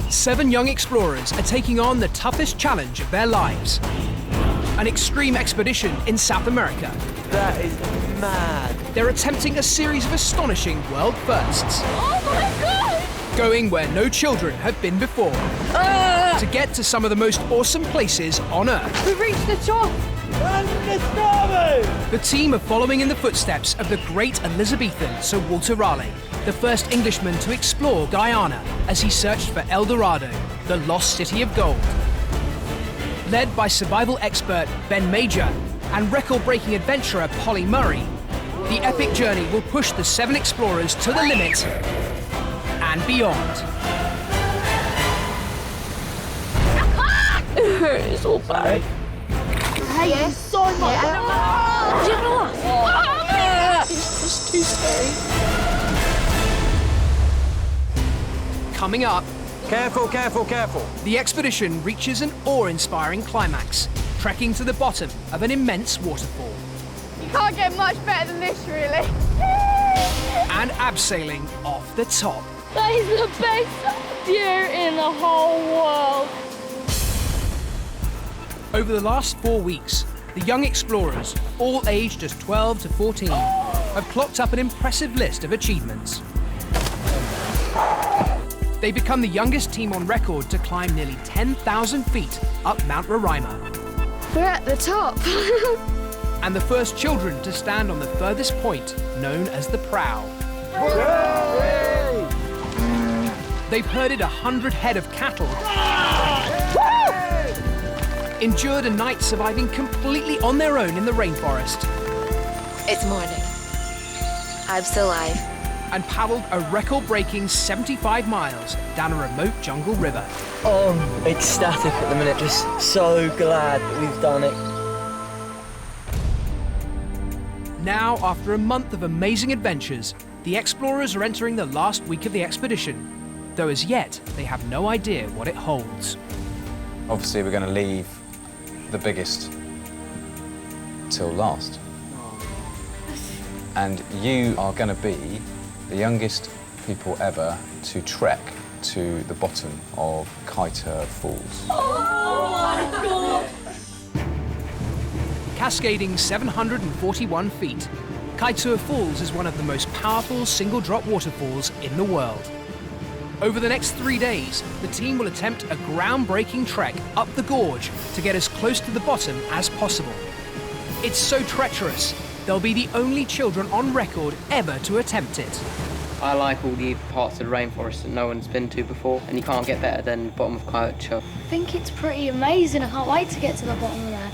7 young explorers are taking on the toughest challenge of their lives. An extreme expedition in South America. That is mad. They're attempting a series of astonishing world firsts. Oh my God! Going where no children have been before. To get to some of the most awesome places on Earth. We've reached the top! The team are following in the footsteps of the great Elizabethan Sir Walter Raleigh, the first Englishman to explore Guyana as he searched for El Dorado, the lost city of gold. Led by survival expert Ben Major and record-breaking adventurer Polly Murray, the epic journey will push the 7 explorers to the limit and beyond. It hurts so bad. Yes. So much. Yeah. Do you know what? It's just too scary. Coming up, Careful, careful, careful. the expedition reaches an awe-inspiring climax, trekking to the bottom of an immense waterfall. You can't get much better than this, really. And abseiling off the top. That is the best view in the whole world. Over the last 4 weeks, the young explorers, all aged just 12 to 14, have clocked up an impressive list of achievements. They become the youngest team on record to climb nearly 10,000 feet up Mount Roraima, We're at the top. and the first children to stand on the furthest point, known as the prow. They've herded 100 head of cattle, endured a night surviving completely on their own in the rainforest, It's morning. I'm still alive. and paddled a record-breaking 75 miles down a remote jungle river. Oh, ecstatic at the minute. Just so glad that we've done it. Now, after a month of amazing adventures, the explorers are entering the last week of the expedition, though as yet they have no idea what it holds. Obviously, we're going to leave the biggest till last. And you are going to be the youngest people ever to trek to the bottom of Kaieteur Falls. Cascading 741 feet, Kaieteur Falls is one of the most powerful single-drop waterfalls in the world. Over the next 3 days, the team will attempt a groundbreaking trek up the gorge to get as close to the bottom as possible. It's so treacherous, they'll be the only children on record ever to attempt it. I like all the parts of the rainforest that no one's been to before, and you can't get better than the bottom of Kaieteur. I think it's pretty amazing. I can't wait to get to the bottom of there.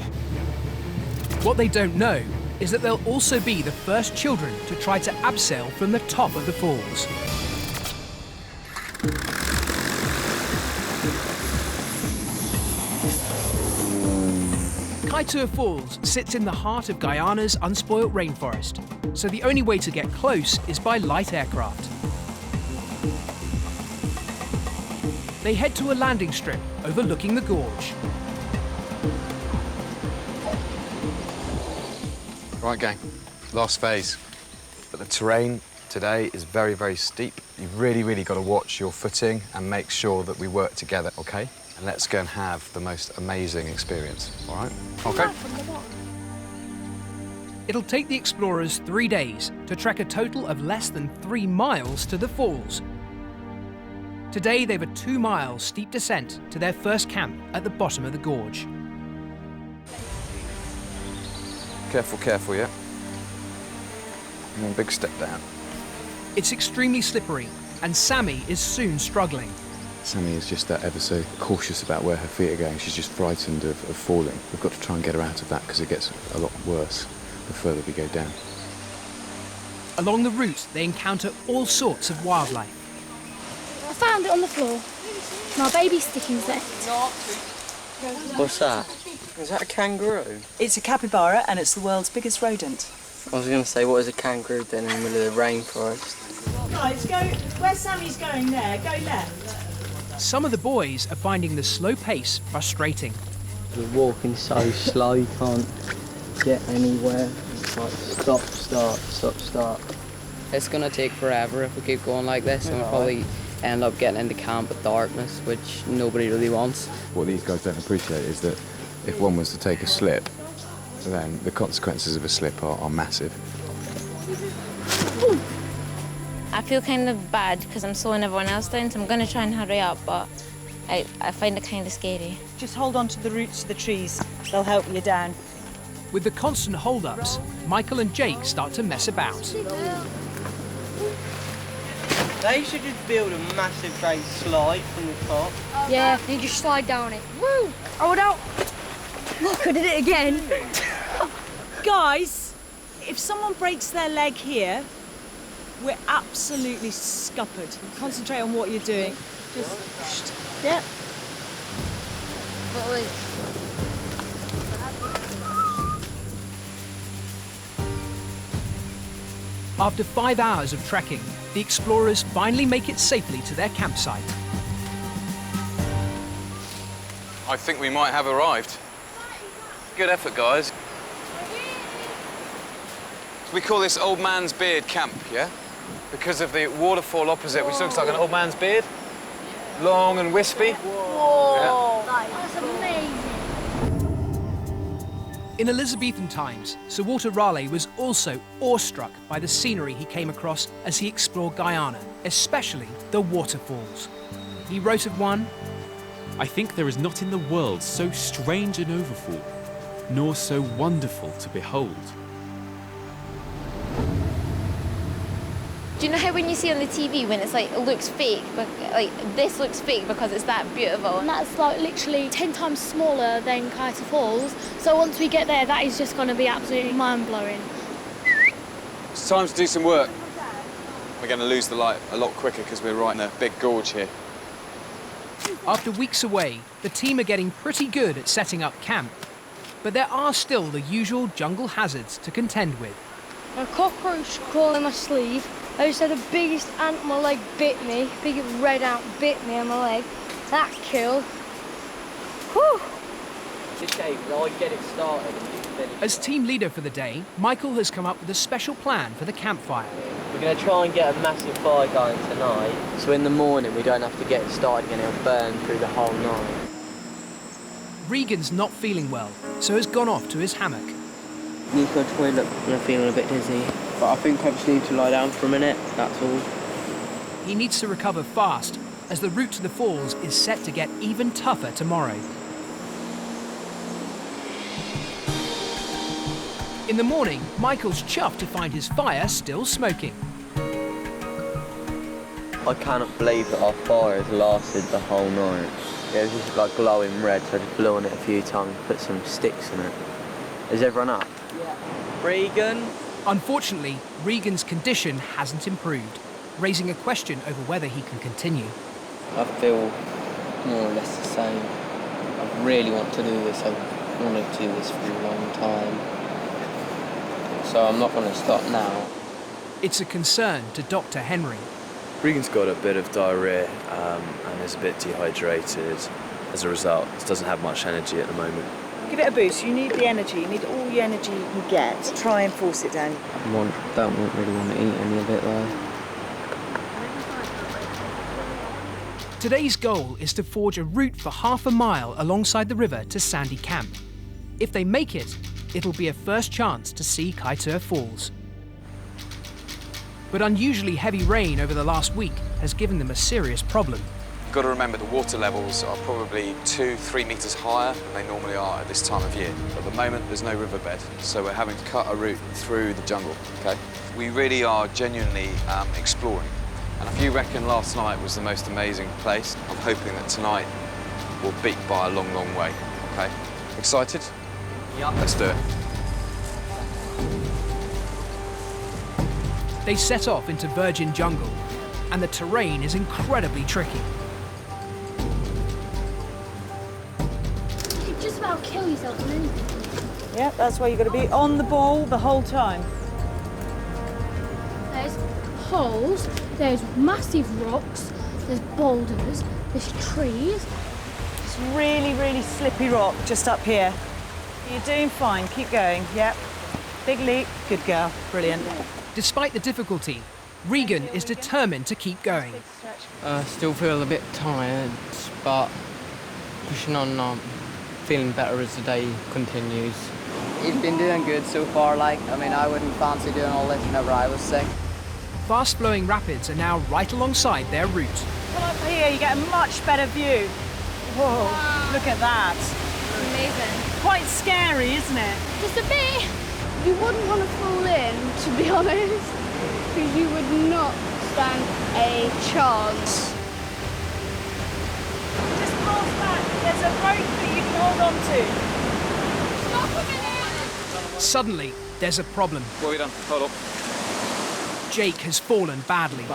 What they don't know is that they'll also be the first children to try to abseil from the top of the falls. Kaieteur Falls sits in the heart of Guyana's unspoilt rainforest, so the only way to get close is by light aircraft. They head to a landing strip overlooking the gorge. Right, gang, last phase. But the terrain today is very, very steep. You've really got to watch your footing and make sure that we work together, OK? And let's go and have the most amazing experience, all right? OK? It'll take the explorers 3 days to trek a total of less than 3 miles to the falls. Today, they've a 2-mile steep descent to their first camp at the bottom of the gorge. Careful, careful, yeah? One big step down. It's extremely slippery, and Sammy is soon struggling. Sammy is just ever so cautious about where her feet are going. She's just frightened of falling. We've got to try and get her out of that because it gets a lot worse the further we go down. Along the route, they encounter all sorts of wildlife. I found it on the floor. My baby sticking's there. What's that? Is that a kangaroo? It's a capybara and it's the world's biggest rodent. I was going to say, what is a kangaroo then in the middle of the rainforest? Guys, go where Sammy's going there. Go left. Some of the boys are finding the slow pace frustrating. We're walking so slow, you can't get anywhere. It's like stop, start, stop, start. It's going to take forever if we keep going like this, and we'll probably end up getting into camp with darkness, which nobody really wants. What these guys don't appreciate is that if one was to take a slip, then the consequences of a slip are massive. I feel kind of bad because I'm slowing everyone else down, so I'm going to try and hurry up, but I find it kind of scary. Just hold on to the roots of the trees. They'll help you down. With the constant hold-ups, Michael and Jake start to mess about. They should just build a massive great slide from the top. Yeah, you just slide down it. Woo! Hold out. Look, I did it again. Guys, if someone breaks their leg here, we're absolutely scuppered. Concentrate on what you're doing. Just, yeah. But wait. After 5 hours of trekking, the explorers finally make it safely to their campsite. I think we might have arrived. Good effort, guys. We call this Old Man's Beard Camp, yeah? Because of the waterfall opposite, which looks like an old man's beard. Long and wispy. Whoa! Yeah. That's amazing. In Elizabethan times, Sir Walter Raleigh was also awestruck by the scenery he came across as he explored Guyana, especially the waterfalls. He wrote of one, "I think there is not in the world so strange an overfall, nor so wonderful to behold." Do you know how when you see on the TV when it's like, it looks fake, but like this looks fake because it's that beautiful? And that's like literally 10 times smaller than Kaiser Falls. So once we get there, that is just going to be absolutely mind-blowing. It's time to do some work. We're going to lose the light a lot quicker because we're right in a big gorge here. After weeks away, the team are getting pretty good at setting up camp. But there are still the usual jungle hazards to contend with. A cockroach crawled in my sleeve. I just had the biggest ant on my leg bit me. Big red ant bit me on my leg. That killed. Whew. Okay, well, I get it started and you finish. As team leader for the day, Michael has come up with a special plan for the campfire. We're going to try and get a massive fire going tonight, so in the morning we don't have to get it started again. It'll burn through the whole night. Regan's not feeling well, so has gone off to his hammock. Need to go to the toilet. I'm feeling a bit dizzy. But I think I just need to lie down for a minute, that's all. He needs to recover fast, as the route to the falls is set to get even tougher tomorrow. In the morning, Michael's chuffed to find his fire still smoking. I cannot believe that our fire has lasted the whole night. It was just like glowing red, so I just blew on it a few times, put some sticks in it. Is everyone up? Yeah. Regan? Unfortunately, Regan's condition hasn't improved, raising a question over whether he can continue. I feel more or less the same. I really want to do this. I've wanted to do this for a long time. So I'm not going to stop now. It's a concern to Dr. Henry. Regan's got a bit of diarrhea and is a bit dehydrated. As a result, he doesn't have much energy at the moment. Give it a boost. You need the energy. You need all the energy you can get. Try and force it down. I don't really want to eat any of it though. Today's goal is to forge a route for half a mile alongside the river to Sandy Camp. If they make it, it'll be a first chance to see Kaiser Falls. But unusually heavy rain over the last week has given them a serious problem. You've got to remember the water levels are probably 2-3 metres higher than they normally are at this time of year. At the moment, there's no riverbed, so we're having to cut a route through the jungle, okay? We really are genuinely exploring. And if you reckon last night was the most amazing place, I'm hoping that tonight will beat by a long, long way, okay? Excited? Yeah. Let's do it. They set off into virgin jungle, and the terrain is incredibly tricky. You just about kill yourself on anything. Yeah, that's why you've got to be on the ball the whole time. There's holes, there's massive rocks, there's boulders, there's trees. It's really, really slippy rock just up here. You're doing fine. Keep going. Yep. Big leap. Good girl. Brilliant. Despite the difficulty, Regan is determined to keep going. Still feel a bit tired, but pushing on, feeling better as the day continues. He's been doing good so far, like, I mean, I wouldn't fancy doing all this whenever I was sick. Fast-flowing rapids are now right alongside their route. Come up here, you get a much better view. Whoa, look at that. Amazing. Quite scary, isn't it? Just a bit. You wouldn't want to fall in, to be honest, because you would not stand a chance. Just pass back. There's a rope that you can hold on to. Stop a minute! Suddenly, there's a problem. What have you done? Hold up. Jake has fallen badly.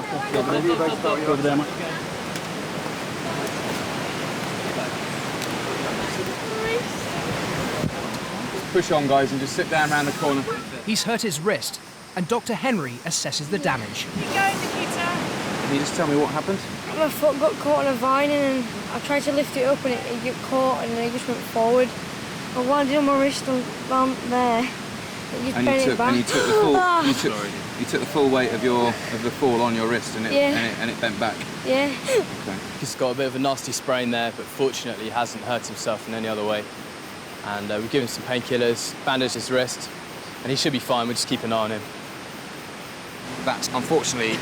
Push on, guys, and just sit down around the corner. He's hurt his wrist, and Dr. Henry assesses the damage. Keep going, Nikita. Can you just tell me what happened? My foot got caught on a vine and I tried to lift it up and it got caught and it just went forward. I landed on my wrist down there. And you took the full, you took the full weight of the fall on your wrist, and it bent back. Yeah. Okay. He's got a bit of a nasty sprain there, but fortunately he hasn't hurt himself in any other way. And we've given him some painkillers, bandaged his wrist, and he should be fine. We'll just keep an eye on him. That's unfortunately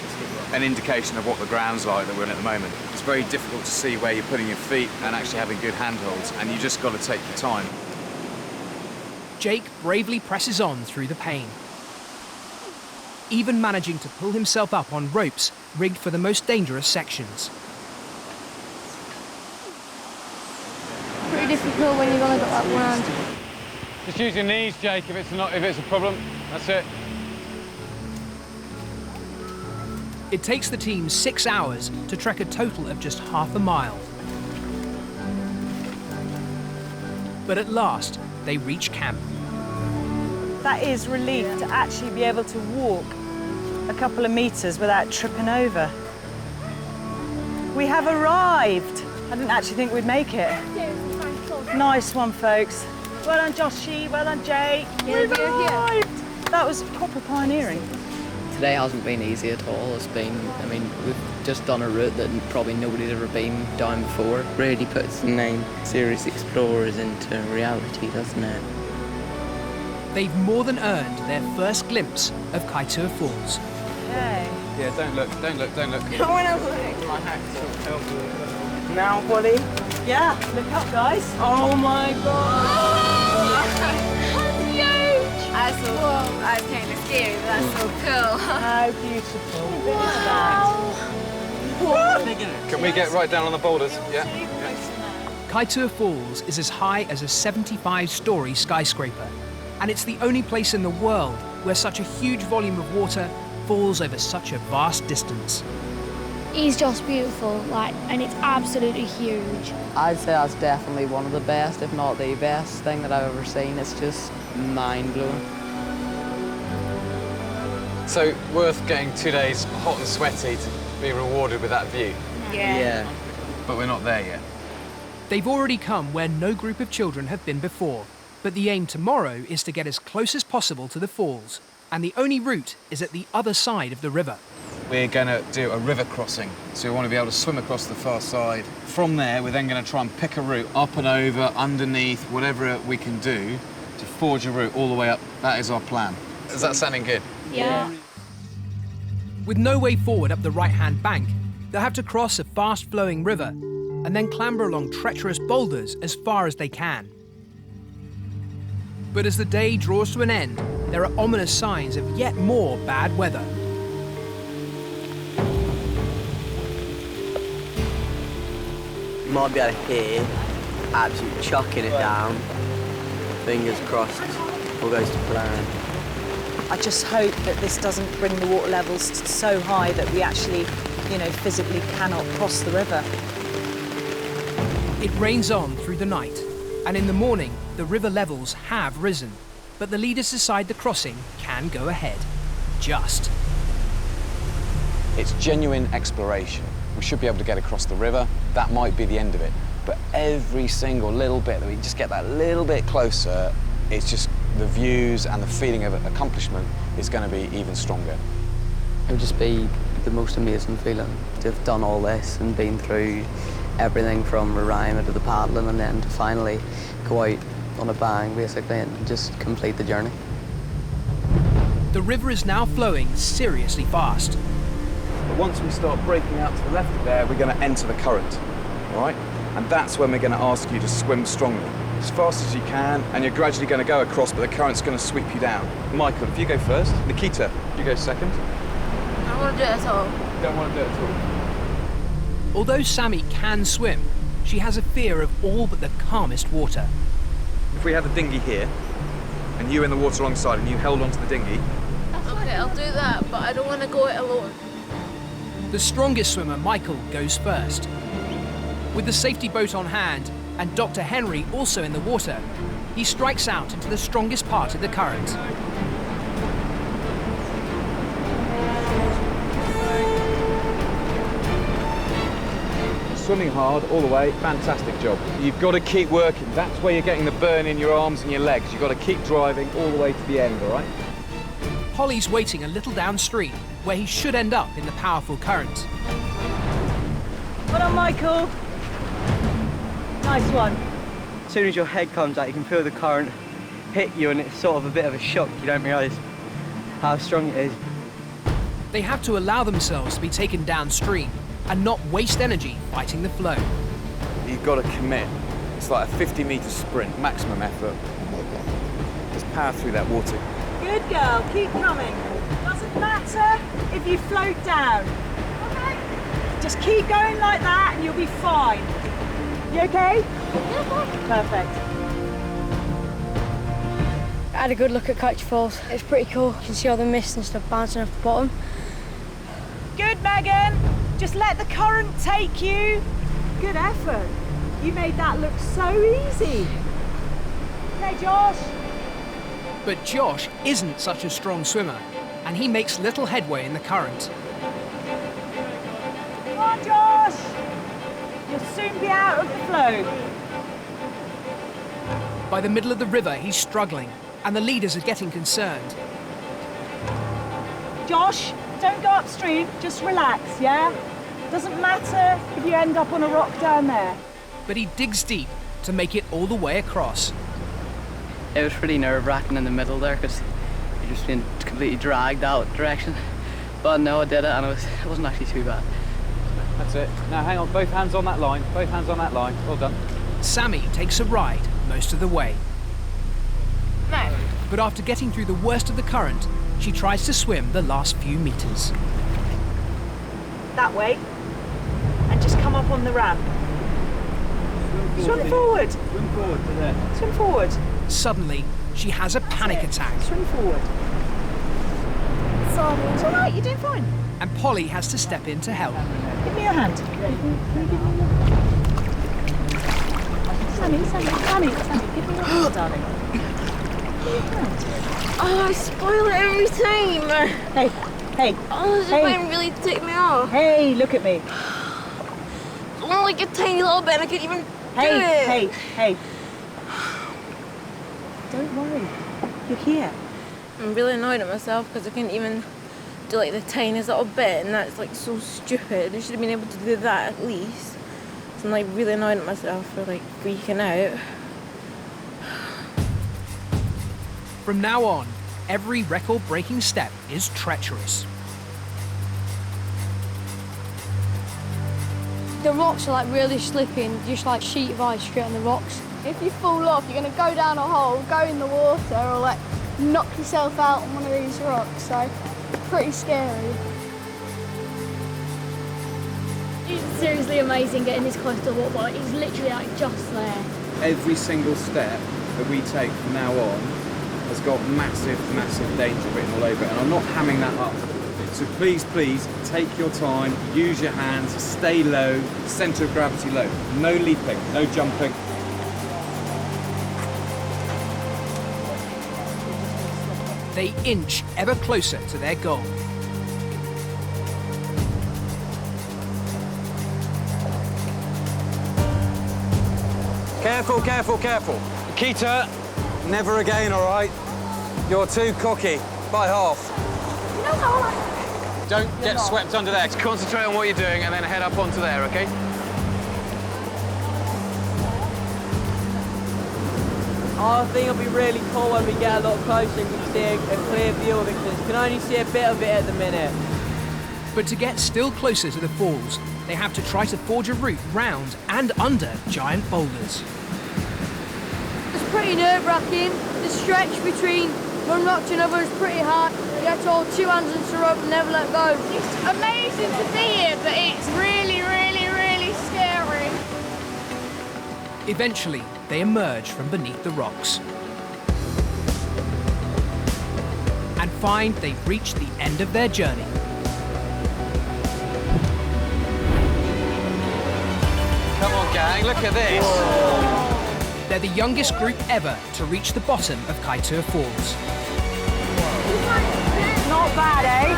an indication of what the ground's like that we're in at the moment. It's very difficult to see where you're putting your feet and actually having good handholds, and you just got to take your time. Jake bravely presses on through the pain, even managing to pull himself up on ropes rigged for the most dangerous sections. Pretty difficult when you've only got that one hand. Just use your knees, Jake, if it's a problem. That's it. It takes the team 6 hours to trek a total of just half a mile. But at last, they reach camp. That is relief to actually be able to walk a couple of metres without tripping over. We have arrived. I didn't actually think we'd make it. Nice one, folks. Well done, Joshy. Well done, Jake. We've arrived. That was proper pioneering. Today hasn't been easy at all. It's been, I mean, we've just done a route that probably nobody's ever been down before. Really puts the name Serious Explorers into reality, doesn't it? They've more than earned their first glimpse of Kaitoa Falls. Okay. Yeah, don't look. No one else looks. My hack's now, buddy. Yeah, look up, guys. Oh my God. That's huge! That's kind of scary, but that's so cool. How beautiful. Wow. Can we get right down on the boulders? Yeah. Kaitoa Falls is as high as a 75-story skyscraper, and it's the only place in the world where such a huge volume of water falls over such a vast distance. It's just beautiful, like, and it's absolutely huge. I'd say that's definitely one of the best, if not the best thing that I've ever seen. It's just mind-blowing. So, worth getting 2 days hot and sweaty to be rewarded with that view? Yeah. But we're not there yet. They've already come where no group of children have been before, but the aim tomorrow is to get as close as possible to the falls, and the only route is at the other side of the river. We're going to do a river crossing, so we want to be able to swim across the far side. From there, we're then going to try and pick a route up and over, underneath, whatever we can do to forge a route all the way up. That is our plan. Is that sounding good? Yeah. With no way forward up the right-hand bank, they'll have to cross a fast-flowing river and then clamber along treacherous boulders as far as they can. But as the day draws to an end, there are ominous signs of yet more bad weather. You might be able to hear absolutely chucking it down. Fingers crossed, all goes to plan. I just hope that this doesn't bring the water levels so high that we actually, physically cannot cross the river. It rains on through the night, and in the morning, the river levels have risen, but the leaders decide the crossing can go ahead. Just. It's genuine exploration. We should be able to get across the river. That might be the end of it. But every single little bit that we just get that little bit closer, it's just the views and the feeling of accomplishment is going to be even stronger. It would just be the most amazing feeling to have done all this and been through everything from Raleigh to the paddling and then to finally go out on a bang, basically, and just complete the journey. The river is now flowing seriously fast. But once we start breaking out to the left of there, we're going to enter the current, all right? And that's when we're going to ask you to swim strongly, as fast as you can, and you're gradually going to go across, but the current's going to sweep you down. Michael, if you go first. Nikita, you go second. I don't want to do it at all. Don't want to do it at all. Although Sammy can swim, she has a fear of all but the calmest water. If we had the dinghy here, and you in the water alongside, and you held onto the dinghy. Okay, I'll do that, but I don't want to go it alone. The strongest swimmer, Michael, goes first. With the safety boat on hand and Dr. Henry also in the water, he strikes out into the strongest part of the current. Swimming hard all the way, fantastic job. You've got to keep working. That's where you're getting the burn in your arms and your legs. You've got to keep driving all the way to the end, all right? Polly's waiting a little downstream, where he should end up in the powerful current. Well done, Michael. Nice one. As soon as your head comes out, you can feel the current hit you, and it's sort of a bit of a shock. You don't realise how strong it is. They have to allow themselves to be taken downstream and not waste energy fighting the flow. You've got to commit. It's like a 50-metre sprint, maximum effort. Just power through that water. Good girl, keep coming. Doesn't matter if you float down. Okay. Just keep going like that and you'll be fine. You okay? Yeah, perfect. I had a good look at Coach Falls. It's pretty cool. You can see all the mist and stuff bouncing off the bottom. Good, Megan. Just let the current take you. Good effort. You made that look so easy. Okay, Josh. But Josh isn't such a strong swimmer, and he makes little headway in the current. Come on, Josh. You'll soon be out of the flow. By the middle of the river, he's struggling, and the leaders are getting concerned. Josh, don't go upstream, just relax, yeah? Doesn't matter if you end up on a rock down there. But he digs deep to make it all the way across. It was pretty nerve-wracking in the middle there because you're just being completely dragged that direction. But no, I did it and it wasn't actually too bad. That's it. Now hang on, both hands on that line. Both hands on that line. Well done. Sammy takes a ride most of the way. No. But after getting through the worst of the current, she tries to swim the last few meters. That way. And just come up on the ramp. Swim forward. Swim forward to there. Swim forward. Suddenly, she has a panic attack. Swim forward. Sorry. It's all right, you're doing fine. And Polly has to step in to help. Give me your hand. Sammy, give me your hand, darling. Oh, I spoil it every time. Hey. Oh, this is going really to take me off. Hey, look at me. It's only like a tiny little bit and I can't even do it. Hey. Don't worry. You're here. I'm really annoyed at myself because I couldn't even do like the tiniest little bit, and that's like so stupid. I should have been able to do that at least. So I'm like really annoyed at myself for like freaking out. From now on, every record-breaking step is treacherous. The rocks are like really slippy and just like sheet of ice straight on the rocks. If you fall off, you're going to go down a hole, go in the water, or like knock yourself out on one of these rocks. So, pretty scary. It's seriously amazing getting this close to the water. It's literally like just there. Every single step that we take from now on has got massive danger written all over it, and I'm not hamming that up. So please, take your time, use your hands, stay low, centre of gravity low. No leaping, no jumping. They inch ever closer to their goal. Careful. Nikita, never again, all right? You're too cocky, by half. You know how Don't get swept under there. Just concentrate on what you're doing and then head up onto there, OK? I think it'll be really cool when we get a lot closer and we can see a clear view of it, because you can only see a bit of it at the minute. But to get still closer to the falls, they have to try to forge a route round and under giant boulders. It's pretty nerve-wracking. The stretch between one rock to another is pretty hard. You have to hold 2 hands into the rope and never let go. It's amazing to be here, but it's really, really, really scary. Eventually, they emerge from beneath the rocks and find they've reached the end of their journey. Come on, gang, look at this. Whoa. They're the youngest group ever to reach the bottom of Kaieteur Falls. Not bad, eh?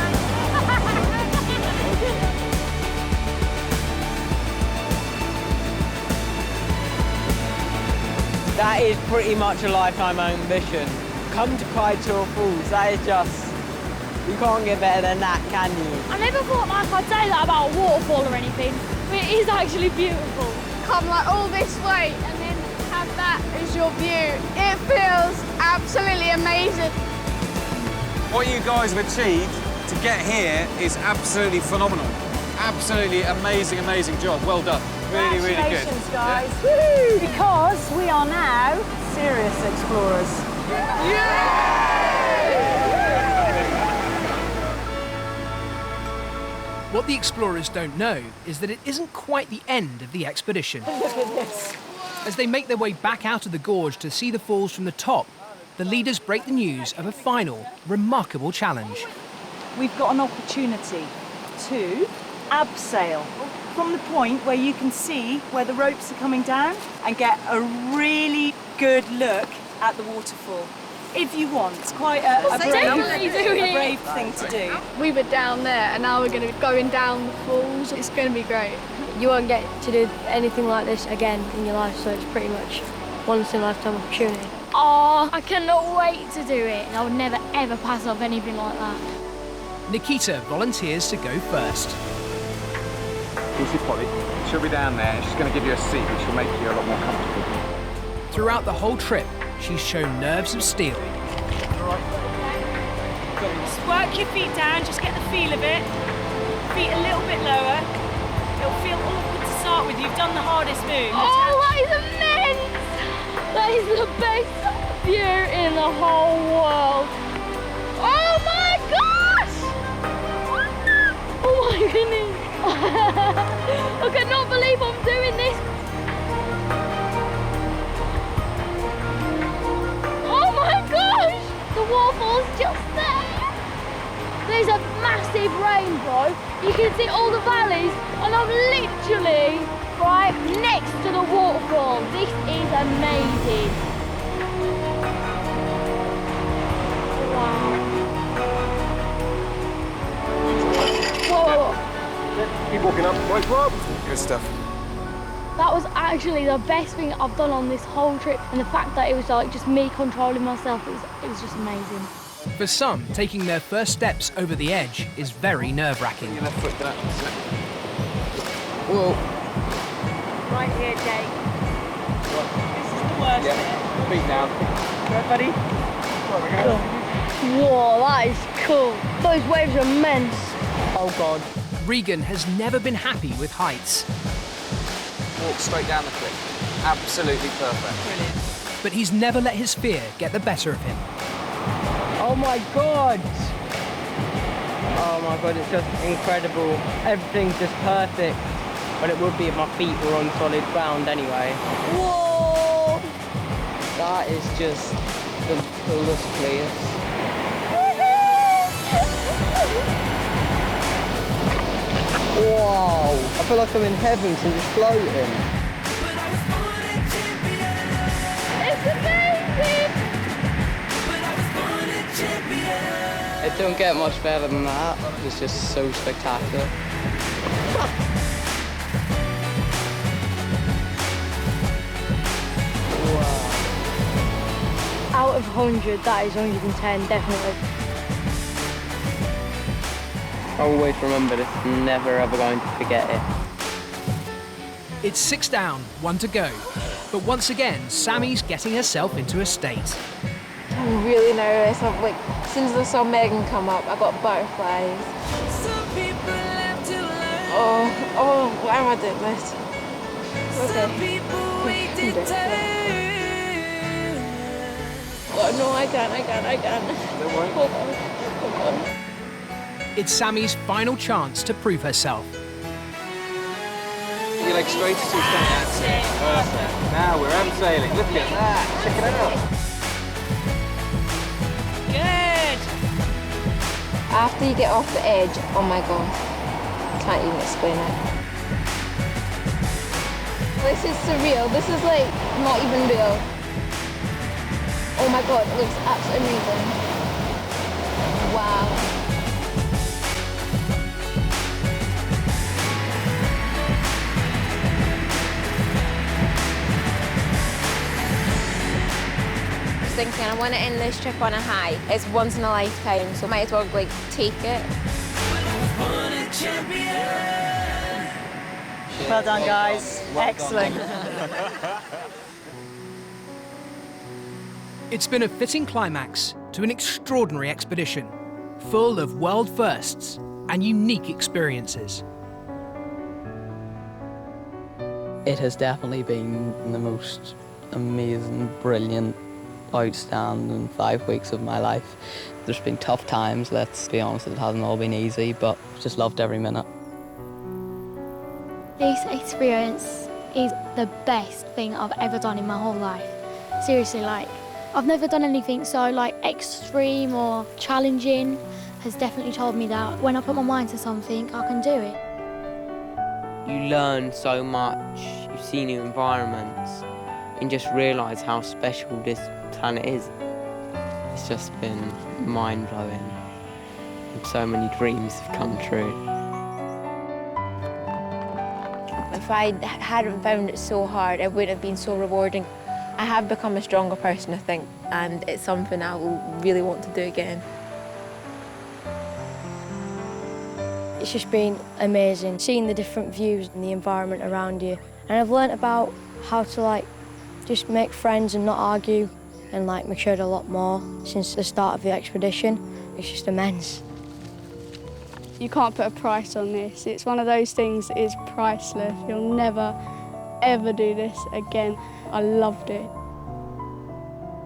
That is pretty much a lifetime ambition. Come to Kaieteur Falls, that is just... You can't get better than that, can you? I never thought like I'd say that about a waterfall or anything, but it is actually beautiful. Come like all this way and then have that as your view. It feels absolutely amazing. What you guys have achieved to get here is absolutely phenomenal. Absolutely amazing, amazing job. Well done. Really, really good. Congratulations, guys. Woo! Because we are now serious explorers. What the explorers don't know is that it isn't quite the end of the expedition. Look at this. As they make their way back out of the gorge to see the falls from the top, the leaders break the news of a final, remarkable challenge. We've got an opportunity to abseil from the point where you can see where the ropes are coming down and get a really good look at the waterfall. If you want, it's quite a brave thing to do. We were down there and now we're going to be going down the falls. It's going to be great. You won't get to do anything like this again in your life, so it's pretty much once in a lifetime opportunity. Oh, I cannot wait to do it. I would never ever pass off anything like that. Nikita volunteers to go first. You see Polly, she'll be down there and she's going to give you a seat which will make you a lot more comfortable. Throughout the whole trip, she's shown nerves of steel. Just work your feet down, just get the feel of it. Feet a little bit lower. It'll feel awkward to start with. You've done the hardest move. Oh, that is immense! That is the best view in the whole world. Oh my gosh! Oh my goodness! I cannot believe I'm doing this. Oh my gosh! The waterfall's just there. There's a massive rainbow. You can see all the valleys, and I'm literally right next to the waterfall. This is amazing. Wow. Whoa. Keep walking up, right up. Good stuff. That was actually the best thing I've done on this whole trip, and the fact that it was like just me controlling myself, it was just amazing. For some, taking their first steps over the edge is very nerve-wracking. Your left foot down. Whoa. Right here, Jake. This is the worst bit. Feet down. Right, buddy? There we go. Whoa, that is cool. Those waves are immense. Oh God. Regan has never been happy with heights. Walk straight down the cliff. Absolutely perfect. Brilliant. But he's never let his fear get the better of him. Oh my God! Oh my God, it's just incredible. Everything's just perfect. But it would be if my feet were on solid ground anyway. Whoa! That is just the coolest place. Wow! I feel like I'm in heaven, so I'm just floating. It's amazing! It don't get much better than that. It's just so spectacular. Wow. Out of 100, that is 110, definitely. always remember this, never ever going to forget it. It's 6 down, 1 to go. But once again, Sammy's getting herself into a state. I'm really nervous. As soon as I saw Megan come up, I got butterflies. Oh, why am I doing this? Okay. Oh no, I can't. Don't worry. Hold on. It's Sammy's final chance to prove herself. Your legs straight as you stand. That's it. Perfect. Now we're abseiling. Look at that. Check it out. Good. After you get off the edge, oh my god, can't even explain it. This is surreal. This is like not even real. Oh my god, it looks absolutely amazing. Wow. Thinking I want to end this trip on a high. It's once in a lifetime, so might as well like take it. Well done, guys. Excellent. It's been a fitting climax to an extraordinary expedition, full of world firsts and unique experiences. It has definitely been the most amazing, brilliant, outstanding 5 weeks of my life. There's been tough times, let's be honest, it hasn't all been easy, but just loved every minute. This experience is the best thing I've ever done in my whole life. Seriously, like, I've never done anything so like extreme or challenging. Has definitely told me that when I put my mind to something, I can do it. You learn so much, you see new environments, and just realise how special this planet is. It's just been mind-blowing. And so many dreams have come true. If I hadn't found it so hard, it wouldn't have been so rewarding. I have become a stronger person, I think, and it's something I will really want to do again. It's just been amazing, seeing the different views and the environment around you. And I've learnt about how to like just make friends and not argue, and like matured a lot more since the start of the expedition. It's just immense. You can't put a price on this. It's one of those things that is priceless. You'll never, ever do this again. I loved it.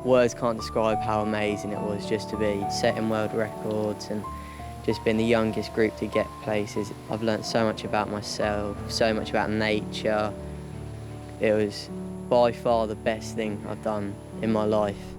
Words can't describe how amazing it was just to be setting world records and just being the youngest group to get places. I've learnt so much about myself, so much about nature. It was by far the best thing I've done in my life.